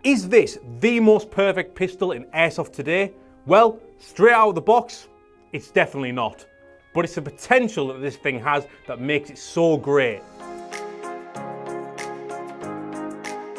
Is this the most perfect pistol in airsoft today? Well, straight out of the box, it's definitely not. But it's the potential that this thing has that makes it so great.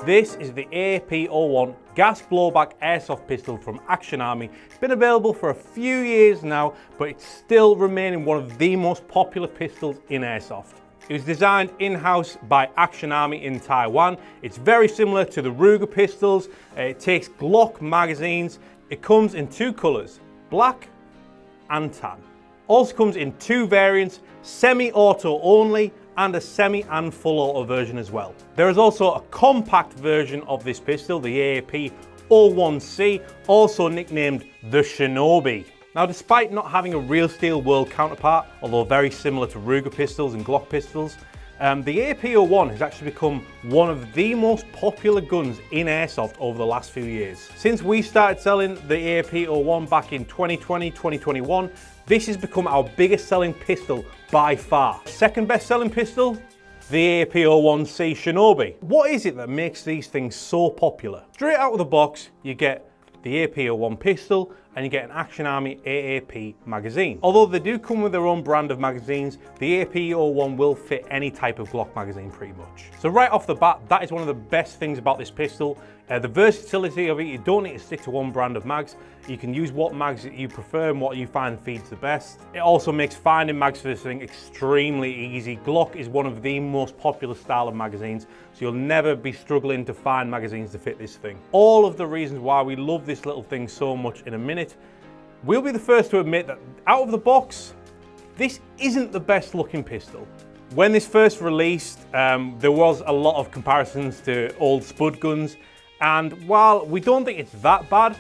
This is the AAP01 gas blowback airsoft pistol from Action Army. It's been available for a few years now, but it's still remaining one of the most popular pistols in airsoft. It was designed in-house by Action Army in Taiwan. It's very similar to the Ruger pistols. It takes Glock magazines. It comes in two colors, black and tan. Also comes in two variants, semi-auto only and a semi and full auto version as well. There is also a compact version of this pistol, the AAP01C, also nicknamed the Shinobi. Now, despite not having a real steel world counterpart, although very similar to Ruger pistols and Glock pistols, the AAP01 has actually become one of the most popular guns in airsoft over the last few years. Since we started selling the AAP01 back in 2020, 2021, this has become our biggest selling pistol by far. Second best selling pistol, the AAP01C Shinobi. What is it that makes these things so popular? Straight out of the box, you get the AAP01 pistol and you get an Action Army AAP magazine. Although they do come with their own brand of magazines, the AAP01 will fit any type of Glock magazine pretty much. So right off the bat, that is one of the best things about this pistol. The versatility of it, you don't need to stick to one brand of mags. You can use what mags that you prefer and what you find feeds the best. It also makes finding mags for this thing extremely easy. Glock is one of the most popular style of magazines, so you'll never be struggling to find magazines to fit this thing. All of the reasons why we love this little thing so much in a minute. We'll be the first to admit that out of the box, this isn't the best looking pistol. When this first released, there was a lot of comparisons to old spud guns. And while we don't think it's that bad,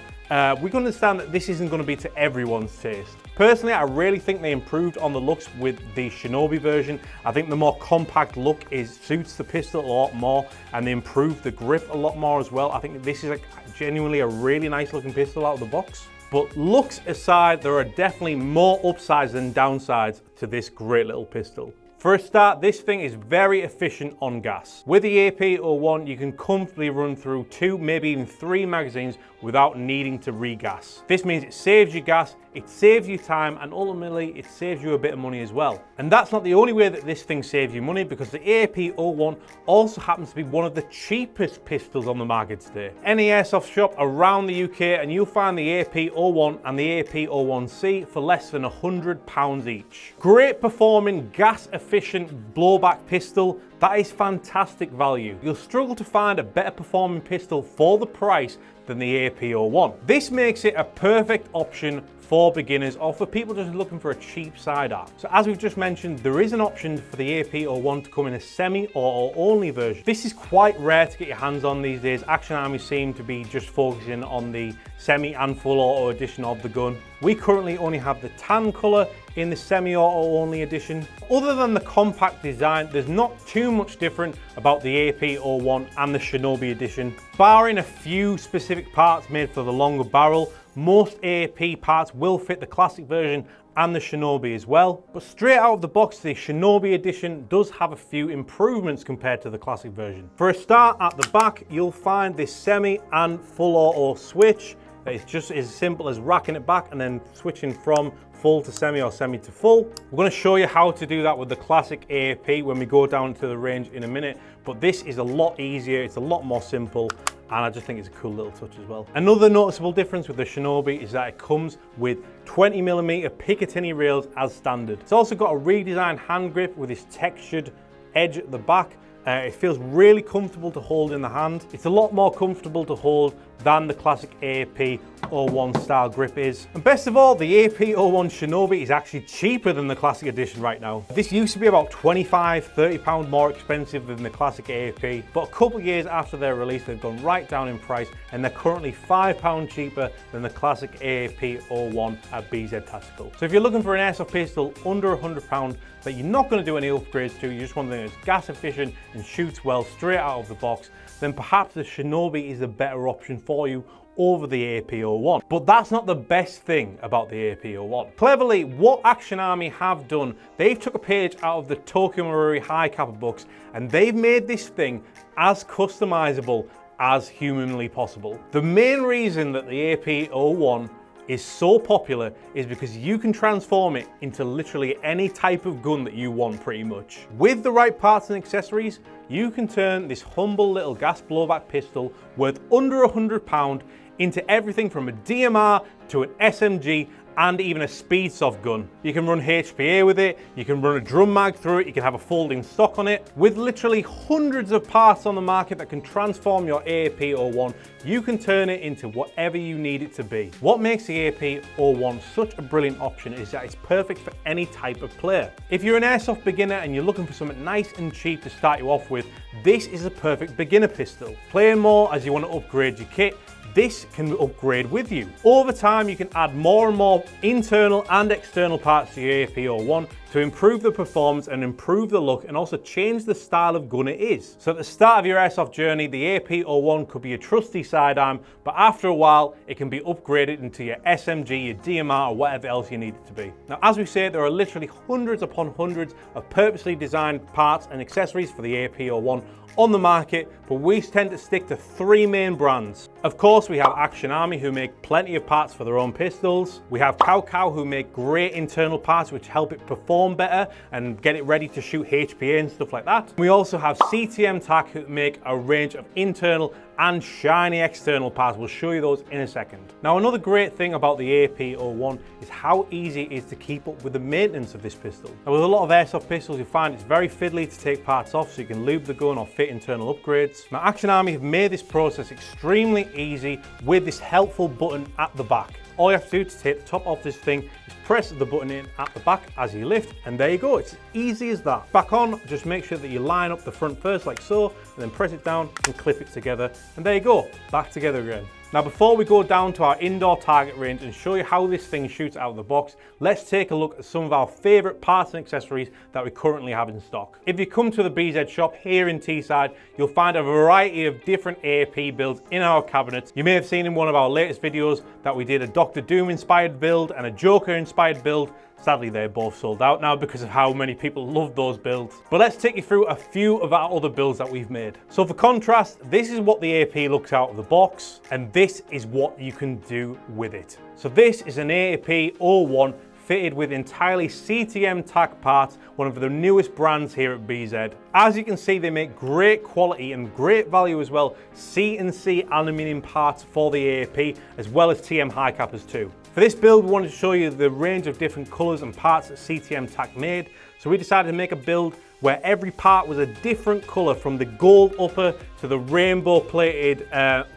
we can understand that this isn't going to be to everyone's taste. Personally, I really think they improved on the looks with the Shinobi version. I think the more compact look suits the pistol a lot more, and they improved the grip a lot more as well. I think this is genuinely a really nice looking pistol out of the box. But looks aside, there are definitely more upsides than downsides to this great little pistol. For a start, this thing is very efficient on gas. With the AAP01, you can comfortably run through 2, maybe even 3 magazines without needing to regas. This means it saves you gas, it saves you time, and ultimately it saves you a bit of money as well. And that's not the only way that this thing saves you money, because the AAP01 also happens to be one of the cheapest pistols on the market today. Any airsoft shop around the UK and you'll find the AAP01 and the AAP01C for less than £100 each. Great performing, gas efficient blowback pistol. That is fantastic value. You'll struggle to find a better performing pistol for the price than the AAP01. This makes it a perfect option for beginners or for people just looking for a cheap sidearm. So as we've just mentioned, there is an option for the AAP01 to come in a semi-auto only version. This is quite rare to get your hands on these days. Action Army seem to be just focusing on the semi and full auto edition of the gun. We currently only have the tan color in the semi-auto only edition. Other than the compact design, there's not too much different about the AAP01 and the Shinobi edition. Barring a few specific parts made for the longer barrel, most AAP parts will fit the classic version and the Shinobi as well. But straight out of the box, the Shinobi edition does have a few improvements compared to the classic version. For a start, at the back, you'll find this semi and full auto switch. It's just as simple as racking it back and then switching from full to semi or semi to full. We're going to show you how to do that with the classic AAP when we go down to the range in a minute, but this is a lot easier, it's a lot more simple, and I just think it's a cool little touch as well. Another noticeable difference with the Shinobi is that it comes with 20mm Picatinny rails as standard. It's also got a redesigned hand grip with this textured edge at the back. It feels really comfortable to hold in the hand. It's a lot more comfortable to hold than the classic AAP01 style grip is. And best of all, the AAP01 Shinobi is actually cheaper than the classic edition right now. This used to be about £25–30 more expensive than the classic AAP, but a couple of years after their release, they've gone right down in price, and they're currently £5 cheaper than the classic AAP01 at BZ Tactical. So if you're looking for an airsoft pistol under £100 that you're not going to do any upgrades to, you just want something that's gas efficient and shoots well straight out of the box, then perhaps the Shinobi is a better option for you over the AAP01. But that's not the best thing about the AAP01. Cleverly, what Action Army have done, they've took a page out of the Tokyo Marui high kappa books, and they've made this thing as customizable as humanly possible. The main reason that the AAP01 is so popular is because you can transform it into literally any type of gun that you want pretty much. With the right parts and accessories, you can turn this humble little gas blowback pistol worth under £100 into everything from a DMR to an SMG and even a speed soft gun. You can run HPA with it, you can run a drum mag through it, you can have a folding stock on it. With literally hundreds of parts on the market that can transform your AAP01, you can turn it into whatever you need it to be. What makes the AAP01 such a brilliant option is that it's perfect for any type of player. If you're an airsoft beginner and you're looking for something nice and cheap to start you off with, this is a perfect beginner pistol. Playing more as you want to upgrade your kit, this can upgrade with you. Over time, you can add more and more internal and external parts to your AAP01 to improve the performance and improve the look and also change the style of gun it is. So at the start of your airsoft journey, the AAP01 could be a trusty sidearm, but after a while, it can be upgraded into your SMG, your DMR, or whatever else you need it to be. Now, as we say, there are literally hundreds upon hundreds of purposely designed parts and accessories for the AAP01 on the market, but we tend to stick to 3 main brands. Of course, we have Action Army, who make plenty of parts for their own pistols. We have CowCow, who make great internal parts which help it perform better and get it ready to shoot HPA and stuff like that. We also have CTM Tac, who make a range of internal and shiny external parts. We'll show you those in a second. Now, another great thing about the AAP01 is how easy it is to keep up with the maintenance of this pistol. Now, with a lot of airsoft pistols, you find it's very fiddly to take parts off so you can lube the gun or fit internal upgrades. Now, Action Army have made this process extremely easy with this helpful button at the back. All you have to do to take the top off this thing is press the button in at the back as you lift, and there you go. It's as easy as that. Back on, just make sure that you line up the front first like so, and then press it down and clip it together, and there you go, back together again. Now, before we go down to our indoor target range and show you how this thing shoots out of the box, let's take a look at some of our favourite parts and accessories that we currently have in stock. If you come to the BZ shop here in Teesside, you'll find a variety of different AAP builds in our cabinets. You may have seen in one of our latest videos that we did a Dr. Doom inspired build and a Joker inspired build. Sadly, they're both sold out now because of how many people love those builds. But let's take you through a few of our other builds that we've made. So for contrast, this is what the AAP looks out of the box, and this is what you can do with it. So this is an AAP01 fitted with entirely CTM Tac parts, one of the newest brands here at BZ. As you can see, they make great quality and great value as well, C&C aluminium parts for the AAP, as well as TM high cappers too. For this build, we wanted to show you the range of different colours and parts that CTM Tac made, so we decided to make a build where every part was a different colour, from the gold upper to the rainbow plated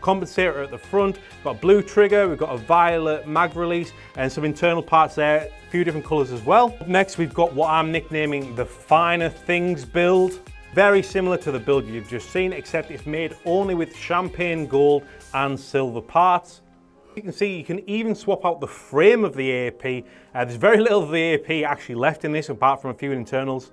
compensator at the front. We've got a blue trigger, we've got a violet mag release, and some internal parts there, a few different colours as well. Up next, we've got what I'm nicknaming the Finer Things build. Very similar to the build you've just seen, except it's made only with champagne gold and silver parts. You can see you can even swap out the frame of the AAP. There's very little of the AAP actually left in this, apart from a few internals.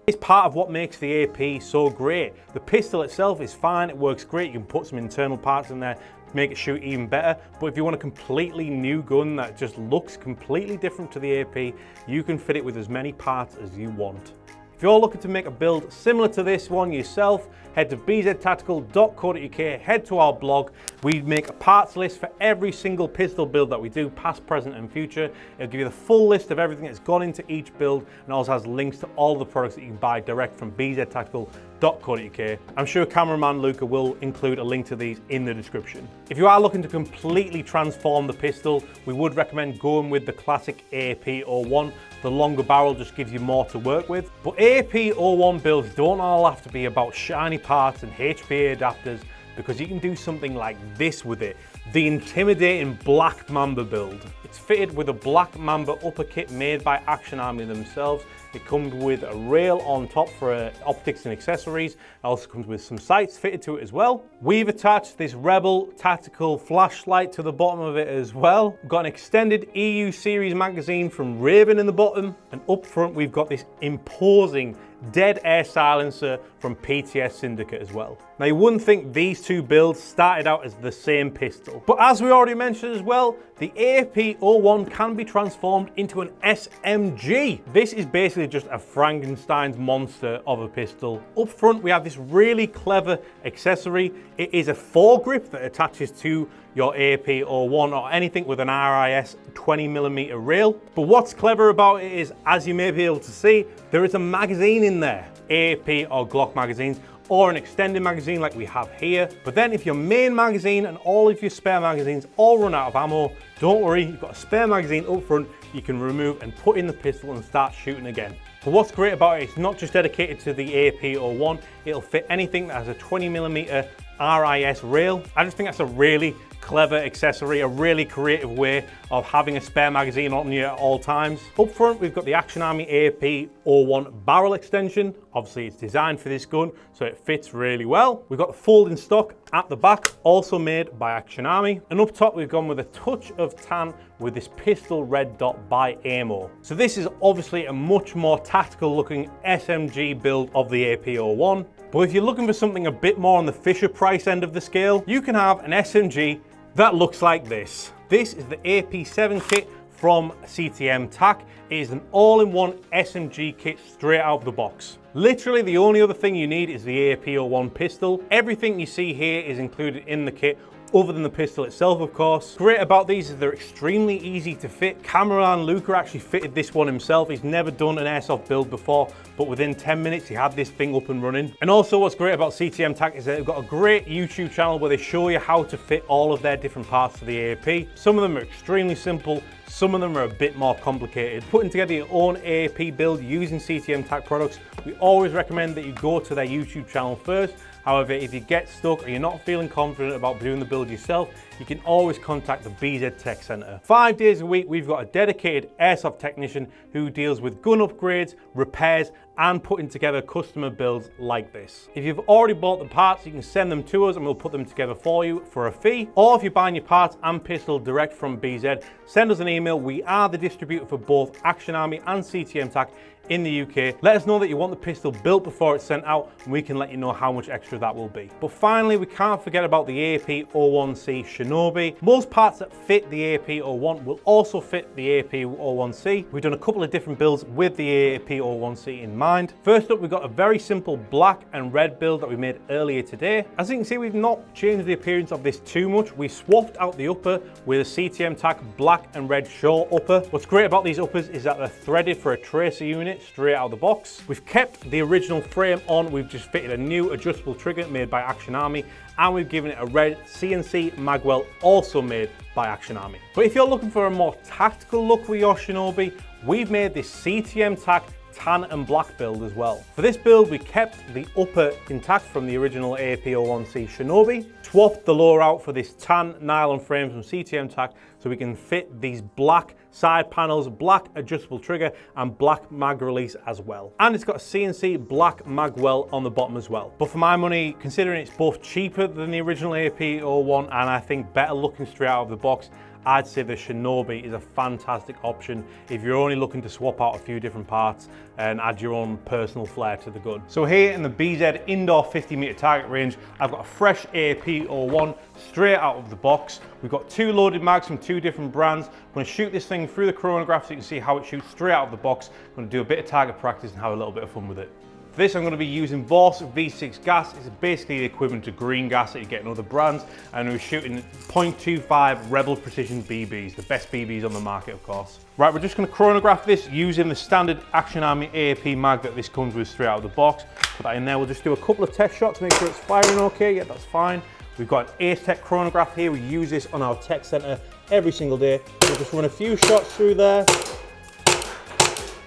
It's part of what makes the AAP so great. The pistol itself is fine, it works great. You can put some internal parts in there to make it shoot even better. But if you want a completely new gun that just looks completely different to the AAP, you can fit it with as many parts as you want. If you're looking to make a build similar to this one yourself, head to bztactical.co.uk, head to our blog. We make a parts list for every single pistol build that we do, past, present and future. It'll give you the full list of everything that's gone into each build, and also has links to all the products that you can buy direct from bztactical.co.uk. I'm sure cameraman Luca will include a link to these in the description. If you are looking to completely transform the pistol, we would recommend going with the classic AAP01. The longer barrel just gives you more to work with. But AAP01 builds don't all have to be about shiny parts and HPA adapters, because you can do something like this with it. The intimidating Black Mamba build. It's fitted with a Black Mamba upper kit made by Action Army themselves. It comes with a rail on top for optics and accessories. It also comes with some sights fitted to it as well. We've attached this Rebel tactical flashlight to the bottom of it as well. We've got an extended EU series magazine from Raven in the bottom. And up front, we've got this imposing dead air silencer from PTS Syndicate as well. Now you wouldn't think these two builds started out as the same pistol, but as we already mentioned as well, the AAP01 can be transformed into an SMG. This is basically just a Frankenstein's monster of a pistol. Up front we have this really clever accessory. It is a foregrip that attaches to your AAP01 or anything with an RIS 20mm rail. But what's clever about it is, as you may be able to see, there is a magazine in there. AAP or Glock magazines, or an extended magazine like we have here. But then if your main magazine and all of your spare magazines all run out of ammo, don't worry, you've got a spare magazine up front you can remove and put in the pistol and start shooting again. But what's great about it, it's not just dedicated to the AAP01, it'll fit anything that has a 20mm RIS rail. I just think that's a really clever accessory, a really creative way of having a spare magazine on you at all times. Up front, we've got the Action Army AAP01 barrel extension. Obviously, it's designed for this gun, so it fits really well. We've got the folding stock at the back, also made by Action Army. And up top, we've gone with a touch of tan with this pistol red dot by Ammo. So this is obviously a much more tactical looking SMG build of the AAP01. But if you're looking for something a bit more on the Fisher Price end of the scale, you can have an SMG that looks like this. This is the AP7 kit from CTM TAC. It is an all-in-one SMG kit straight out of the box. Literally the only other thing you need is the AAP01 pistol. Everything you see here is included in the kit, other than the pistol itself, of course. Great about these is they're extremely easy to fit. Cameraman Luca actually fitted this one himself. He's never done an airsoft build before, but within 10 minutes he had this thing up and running. And also what's great about CTM TAC is that they've got a great YouTube channel where they show you how to fit all of their different parts to the AAP. Some of them are extremely simple, some of them are a bit more complicated. Putting together your own AAP build using CTM TAC products, we always recommend that you go to their YouTube channel first. However, if you get stuck or you're not feeling confident about doing the build yourself, you can always contact the BZ Tech Center. 5 days a week, we've got a dedicated airsoft technician who deals with gun upgrades, repairs, and putting together customer builds like this. If you've already bought the parts, you can send them to us and we'll put them together for you for a fee. Or if you're buying your parts and pistol direct from BZ, send us an email. We are the distributor for both Action Army and CTM TAC in the UK. Let us know that you want the pistol built before it's sent out and we can let you know how much extra that will be. But finally, we can't forget about the AAP01C Shinobi. Most parts that fit the AAP01 will also fit the AAP01C. We've done a couple of different builds with the AAP01C in mind. First up, we've got a very simple black and red build that we made earlier today. As you can see, we've not changed the appearance of this too much. We swapped out the upper with a CTM TAC black and red short upper. What's great about these uppers is that they're threaded for a tracer unit straight out of the box. We've kept the original frame on, we've just fitted a new adjustable trigger made by Action Army, and we've given it a red CNC magwell also made by Action Army. But if you're looking for a more tactical look with your Shinobi, we've made this CTM TAC tan and black build as well. For this build, we kept the upper intact from the original AAP01C Shinobi, swapped the lower out for this tan nylon frame from CTM TAC so we can fit these black side panels, black adjustable trigger, and black mag release as well. And it's got a CNC black mag well on the bottom as well. But for my money, considering it's both cheaper than the original AAP01 and I think better looking straight out of the box, I'd say the Shinobi is a fantastic option if you're only looking to swap out a few different parts and add your own personal flair to the gun. So here in the BZ indoor 50-meter target range, I've got a fresh AAP01 straight out of the box. We've got 2 loaded mags from 2 different brands. I'm going to shoot this thing through the chronograph so you can see how it shoots straight out of the box. I'm going to do a bit of target practice and have a little bit of fun with it. For this, I'm going to be using Voss V6 gas. It's basically the equivalent to green gas that you get in other brands. And we're shooting 0.25 Rebel Precision BBs, the best BBs on the market, of course. Right, we're just going to chronograph this using the standard Action Army AAP mag that this comes with straight out of the box. Put that in there. We'll just do a couple of test shots, make sure it's firing okay. Yeah, that's fine. We've got an Ace Tech chronograph here. We use this on our tech center every single day. We'll just run a few shots through there.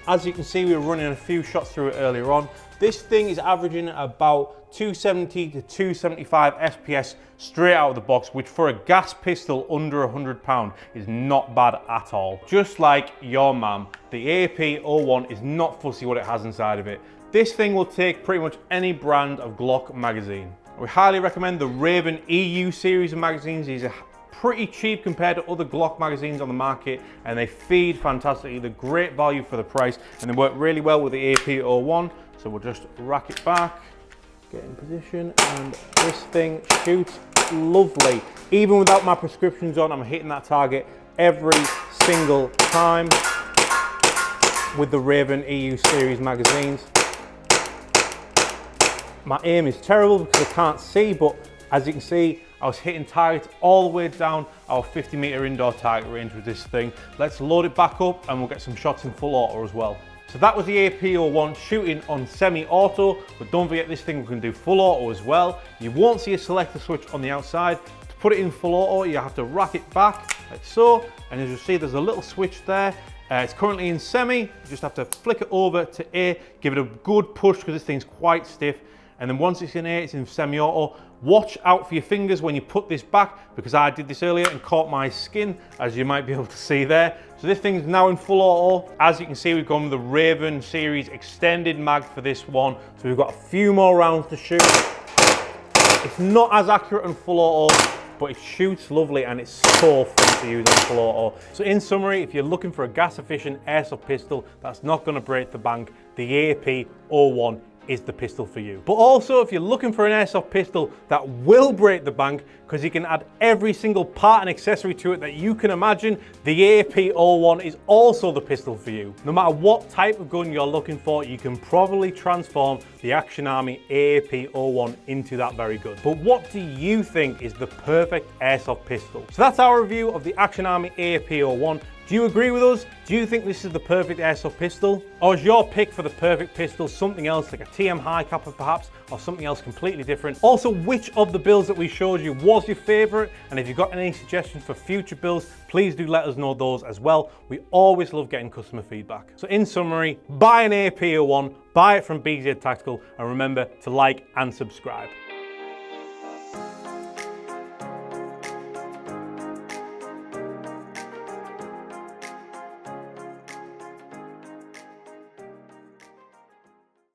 As you can see, we were running a few shots through it earlier on. This thing is averaging about 270 to 275 SPS straight out of the box, which for a gas pistol under £100 is not bad at all. Just like your mum, the AAP01 is not fussy what it has inside of it. This thing will take pretty much any brand of Glock magazine. We highly recommend the Raven EU series of magazines. These are pretty cheap compared to other Glock magazines on the market and they feed fantastically. They're great value for the price and they work really well with the AAP01. So we'll just rack it back, get in position, and this thing shoots lovely. Even without my prescriptions on, I'm hitting that target every single time with the Raven EU series magazines. My aim is terrible because I can't see, but as you can see, I was hitting targets all the way down our 50-meter indoor target range with this thing. Let's load it back up and we'll get some shots in full auto as well. So that was the AAP01 shooting on semi-auto, but don't forget this thing can do full auto as well. You won't see a selector switch on the outside. To put it in full auto, you have to rack it back like so, and as you see, there's a little switch there. It's currently in semi. You just have to flick it over to A, give it a good push because this thing's quite stiff. And then once it's in A, it's in semi-auto. Watch out for your fingers when you put this back, because I did this earlier and caught my skin, as you might be able to see there. So this thing's now in full auto. As you can see, we've gone with the Raven series extended mag for this one. So we've got a few more rounds to shoot. It's not as accurate on full auto, but it shoots lovely and it's so fun to use on full auto. So in summary, if you're looking for a gas efficient airsoft pistol that's not gonna break the bank, the AAP01 is the pistol for you. But also, if you're looking for an airsoft pistol that will break the bank, because you can add every single part and accessory to it that you can imagine, the AAP01 is also the pistol for you. No matter what type of gun you're looking for, you can probably transform the Action Army AAP01 into that very gun. But what do you think is the perfect airsoft pistol? So that's our review of the Action Army AAP01. Do you agree with us? Do you think this is the perfect airsoft pistol? Or is your pick for the perfect pistol something else, like a TM high capper perhaps, or something else completely different? Also, which of the builds that we showed you was your favorite? And if you've got any suggestions for future builds, please do let us know those as well. We always love getting customer feedback. So in summary, buy an AAP01, buy it from BZ Tactical, and remember to like and subscribe.